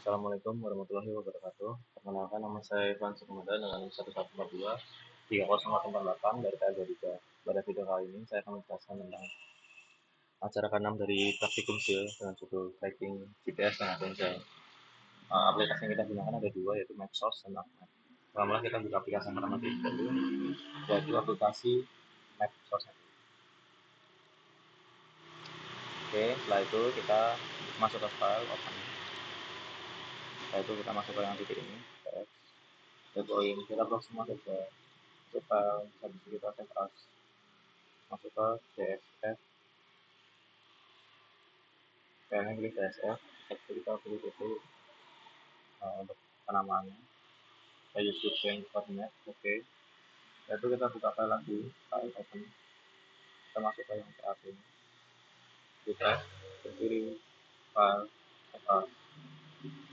Assalamualaikum warahmatullahi wabarakatuh. Perkenalkan, nama saya Ivan Sukumada dengan 1142 30888 dari KL23. Pada video kali ini saya akan menjelaskan tentang acara ke-6 dari praktikum SIL dengan judul Tracking GPS dan Adventure. Aplikasi yang kita gunakan ada dua, yaitu Mapsos dan Mapnet. Pertama kita buka aplikasi yang pertama dulu, yaitu aplikasi Mapsos. Oke, setelah itu kita masuk ke file, open. Setelah itu kita masuk ke yang titik ini, poin, kita blok semua saja. File, habis itu kita save as, masuk ke CSS, filenya klik CSS, kita pilih itu untuk penamaannya, saya use change coordinate, oke. Lalu kita buka file lagi, file open, kita masuk ke yang terakhir ini, kita pilih file, save as,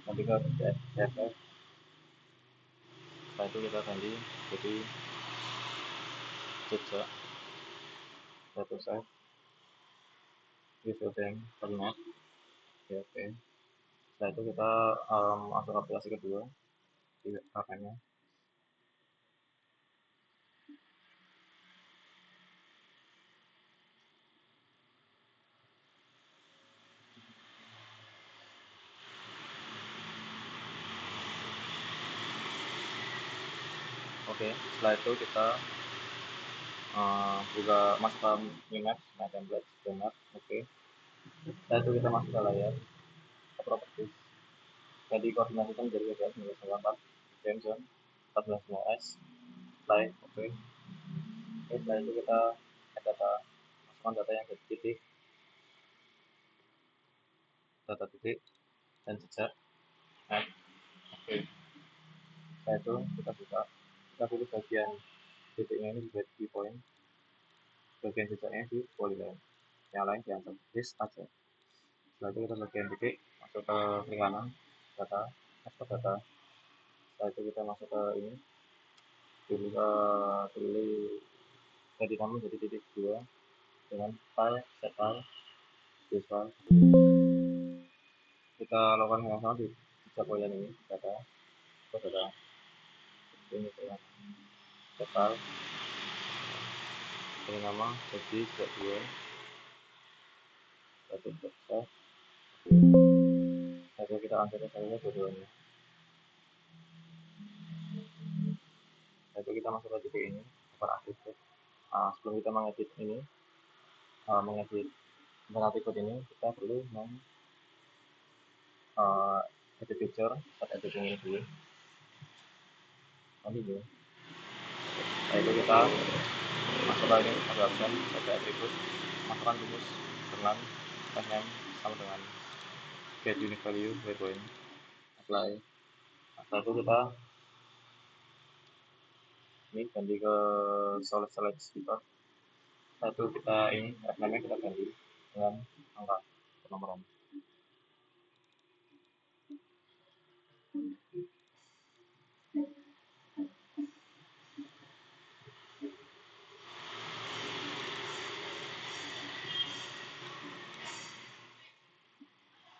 nanti ke CSS, setelah itu kita ganti jadi jejak, satu save, use change coordinate, oke. Setelah itu kita masuk aplikasi kedua di HP-nya. Oke, setelah itu kita buka masuk ke Minmap, nah template, Minmap, oke. Setelah itu kita masuk ke layar, ke properties. Jadi koordinasikan menjadi GPS 1994, Jameson 14S, play, oke. Setelah itu kita add data, masukkan data yang dari titik, data titik, dan jejak, add, oke. Setelah itu kita buka, kita pilih bagian titiknya ini sebagai key point, bagian jejaknya di polyline, yang lain diantar list aja. Setelah itu kita bagian titik, masuk ke klik kanan, data, export data. Setelah itu kita masuk ke ini, pilih jadi kamu jadi titik 2 dengan file, set file, this file. Kita lakukan yang sama di tiga poin ini, data, export data, ini ya, set file, ini nama jadi set 2, satu set. Lalu kita ambil filenya dua-duanya. Lalu kita masuk ke titik ini, open aktif. Sebelum kita mengedit ini, mengedit alternatif code ini, kita perlu edit picture, set editing ini dulu. Nanti dulu. Setelah itu kita masuk ke ini, ada option, ada atribut, masukkan rumus dengan name sama dengan get unique value, waypoint, apply. Setelah itu kita ini ganti ke solid select speaker. Setelah itu kita ini name kita ganti dengan angka penomoran.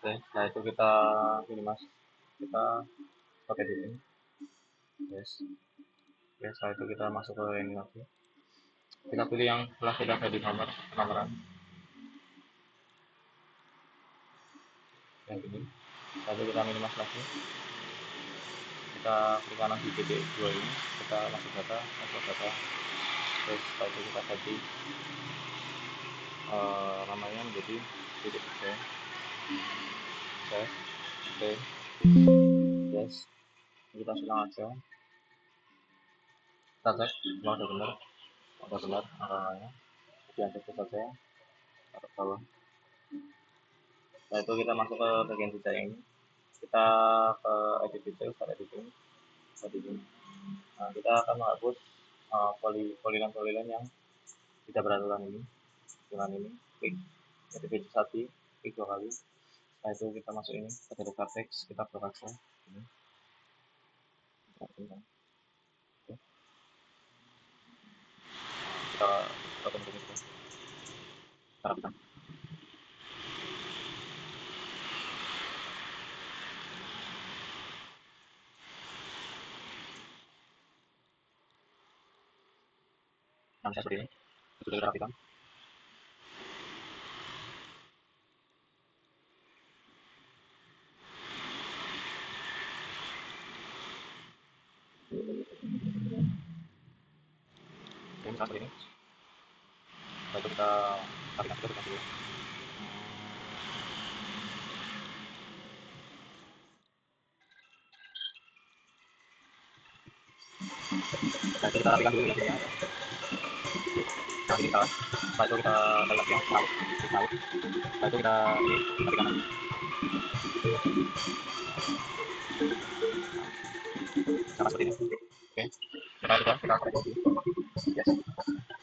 Oke, setelah itu kita pilih mas, kita pakai di sini. Yes. Oke, setelah itu kita masuk ke ini lagi. Kita pilih yang telah kita ganti nomor penomoran. Yang ini. Setelah itu kita minimas lagi. Kita klik kanan di titik 2 ini, kita masuk data, masuk data. Terus setelah itu kita ganti namanya menjadi titik oke. Oke. Yes. Kita silang aja. Kita cek, kalau udah benar angkanya. Kemudian cek saja atau bawah. Setelah itu kita masuk ke bagian jejak ini. Kita ke edit detail, pada editing. Nah, kita akan menghapus polilan yang tidak beraturan ini dengan ini, klik edit satu, klik 2 kali. Setelah itu kita masuk ini ke data teks, kita blok aja ini. Kita open ini kita rapikan. bisa seperti ini. Sudah kita rapikan. Oke, misalnya seperti ini. Setelah itu kita rapikan juga dulu. Nah, itu kita rapikan dulu ya. Nah, ini kita. Setelah itu kita taruh yang salut. Setelah itu kita rapikan lagi. Sama seperti ini. Oke. Setelah itu kita korek lagi. Yes.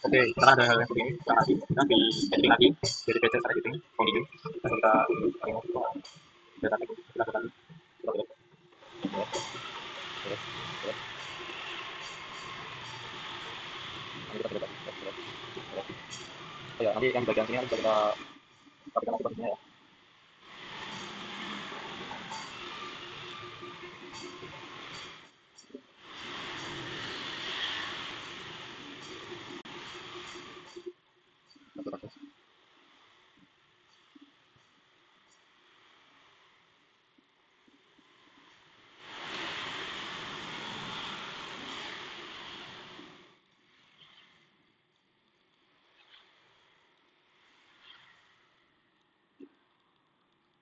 Oke, karena ada hal yang seperti ini, kita nanti kita di editing lagi, jadi belajar cara editing, video, lalu kita remove data tag, kita buat lagi, kita buat, buat, buat, buat, nanti kita buat lagi, buat, buat. Oh ya, nanti yang di bagian sini bisa kita rapikan lagi posisinya ya. Satu kasus.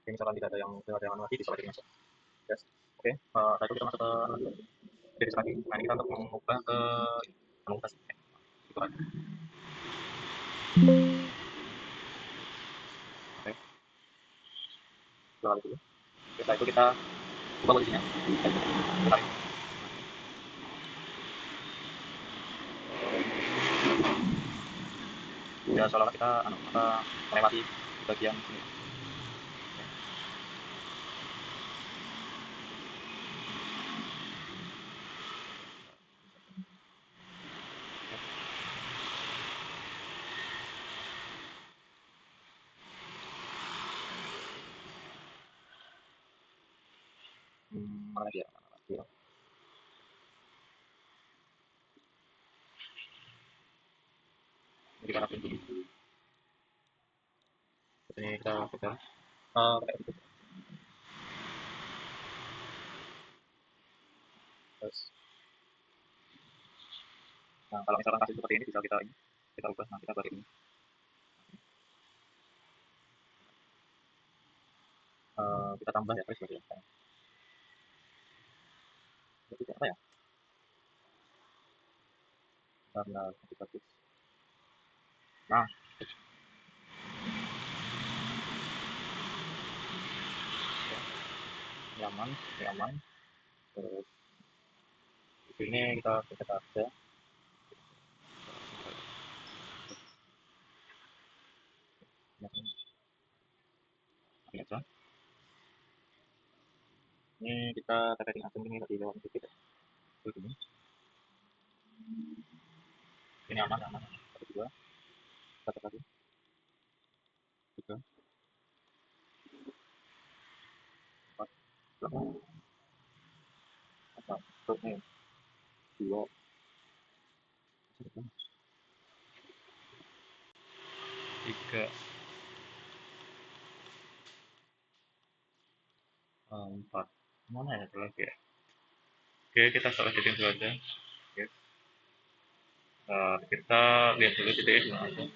Oke, misalkan tidak ada yang lagi, bisa lagi masuk. Yes. Oke, setelah itu kita masuk ke jadi lagi. Nah, ini kita untuk mengubah ke mengubah sih. Itu aja. Oke, dua kali dulu. Oke, setelah itu kita ubah posisinya. Tarik. Ya, seolah-olah kita melewati bagian sini. Mana lagi ya? Mana lagi ya? Jadi karena pintu ini kita pegang pakai itu. Terus, nah kalau misalkan kasih seperti ini bisa kita ubah. Nah, kita balik ini. Kita tambah ya, terus ya. Jadi apa ya? Karena kita tulis. Nah, nyaman, nyaman. Terus di sini kita aja. Ini aja. Ini kita terkait dengan ini tadi lewat sedikit. Ini. Ini aman, aman. Satu dua, satu lagi, tiga, empat, lima, satu, dua, tiga, empat. Mana ya satu lagi ya? Oke, kita start editing dulu aja. Oke. Kita lihat dulu titiknya di mana aja.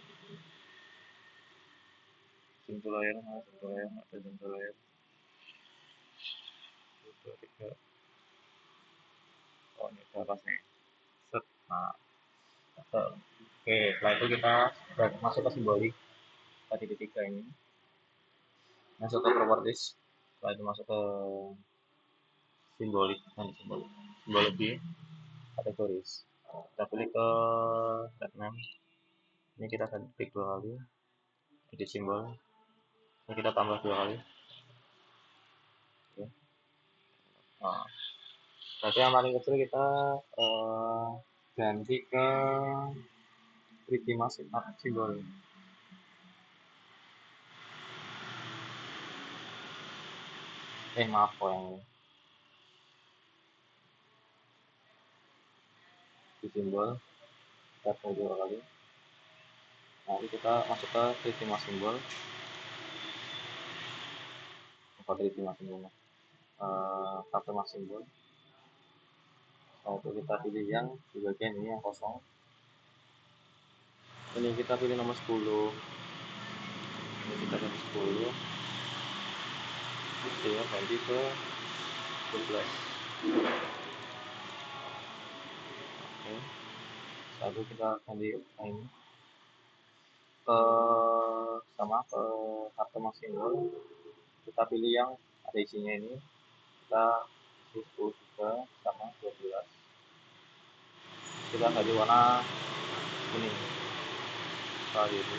Sentuh layar, sentuh layar, ada sentuh layar. Dua, tiga. Oh, ini udah pas nih. Set. Nah, oke, setelah itu kita masuk ke simbolik tadi tiga ini. Masuk ke properties. Setelah itu masuk ke simbolik, simbolik. Simbologi, kategoris. Kita pilih ke segmen. Ini kita klik dua kali. Edit simbol. Ini kita tambah dua kali. Oke. Nah, berarti yang paling kecil kita ganti ke 3D Mask simbol. Maaf kok yang di simbol. Kita dua kali. Lalu kita masuk ke 3D Max Symbol. Apa 3D Max Symbol? Kartu Max Symbol. Lalu kita pilih yang di bagian ini yang kosong. Ini kita pilih nomor 10. Ini kita ganti 10. Dia ganti ke 12. Oke. Lalu kita ganti ini ke sama ke kartu Max Symbol. Kita pilih yang ada isinya ini. Kita isi 10 juga sama 12. Kita ganti warna kuning. Setelah itu,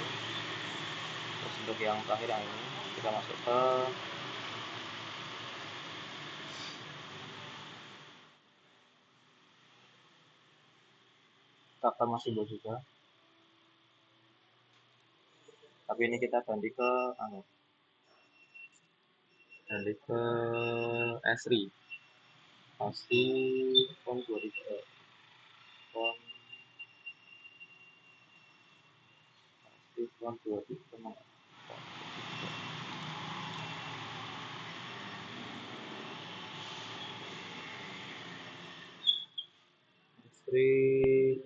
terus untuk yang terakhir yang ini kita masuk ke kartu Max Symbol juga. Tapi ini kita ganti ke ganti ke Esri. Pasti tahun 2000 tahun pasti tahun 2000 Esri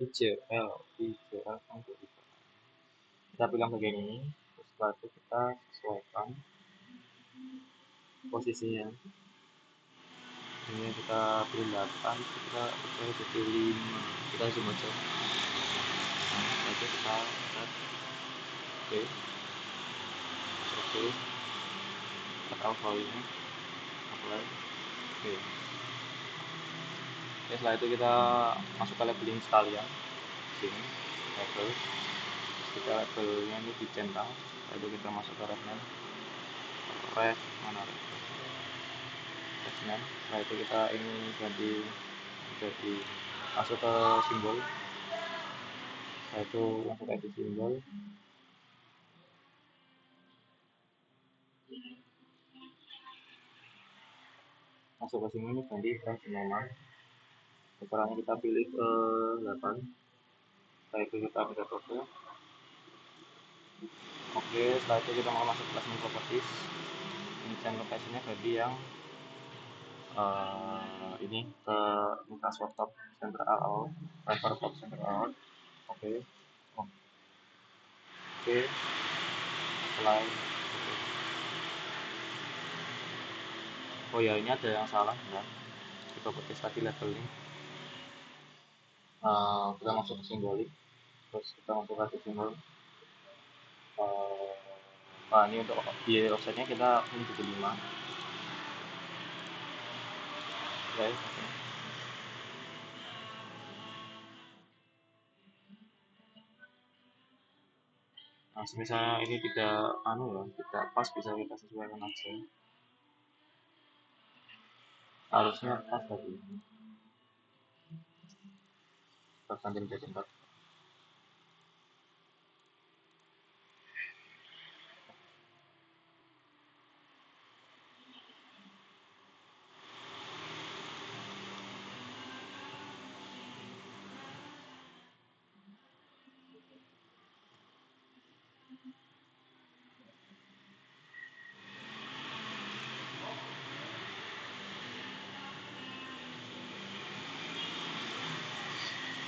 IJL tahun 2000. Kita pilih bagian ini, terus setelah itu kita sesuaikan posisinya. Ini kita pilih 8, kita pilih 5, kita zoom aja. Nah, itu kita set oke, oke, cut out volume, apply, oke. Oke, setelah itu kita masuk ke labeling sekalian. Sini, label. Kita labelnya ini dicentang. Setelah itu kita masuk ke refname. Mana refname. Setelah itu kita ini ganti masuk ke simbol. Setelah itu masuk ke simbol. Masuk ke sini ganti penyamanan. Setelahnya kita pilih 8. Setelah itu kita bisa foto. Oke, setelah itu kita mau masuk ke placement properties. Ini channel location-nya ganti yang ini ke Intaswap top center all, refer top center all. Oke, oke. Setelah oh ya, ini ada yang salah ya di properties tadi leveling. Kita masuk ke simbolik, terus kita masuk ke simbol. Ini untuk biaya offsetnya kita ini 75. Oke. Nah, misalnya ini tidak tidak pas, bisa kita sesuaikan aja. Harusnya pas tadi. Ganti menjadi 4.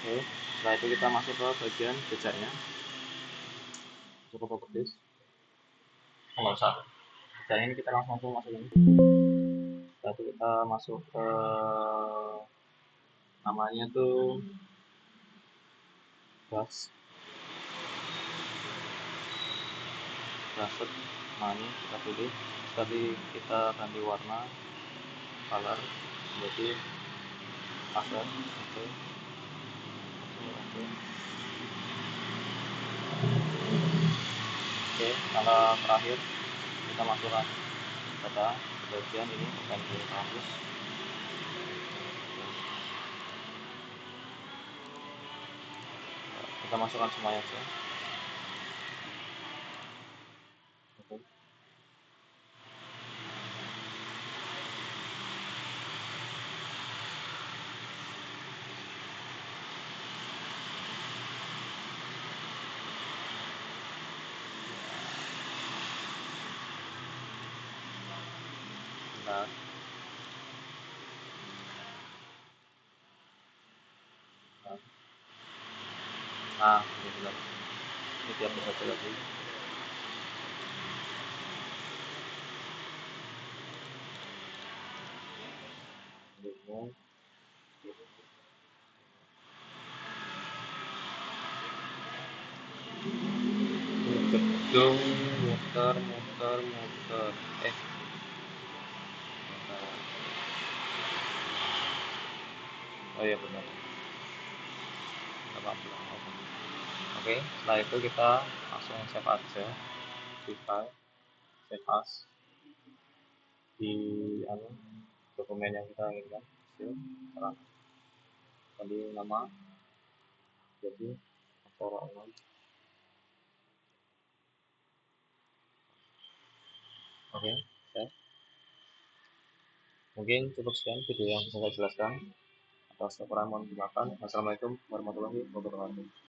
Oke, setelah itu kita masuk ke bagian jejaknya. Masuk ke properties. Nggak usah. Dan ini kita langsung masuk ini. Setelah itu kita masuk ke namanya tuh gas. Brushed. Nah, ini kita pilih. Tadi kita ganti warna, color, jadi password. Oke. Oke, tanggal terakhir kita masukkan data bagian ini ganti kampus. Kita masukkan semuanya aja. Oke. Nah, ini benar. Ini dihapus aja lagi. Ini gedung muter muter muter. Bentar. Oh iya benar. Apa bilang oke. Oke, setelah itu kita langsung save aja di file, save as di anu dokumen yang kita inginkan. Sekarang tadi nama jadi Aksara 6. Oke, save. Mungkin cukup sekian video yang bisa saya jelaskan. Atas kekurangan mohon dimaafkan. Assalamualaikum warahmatullahi wabarakatuh.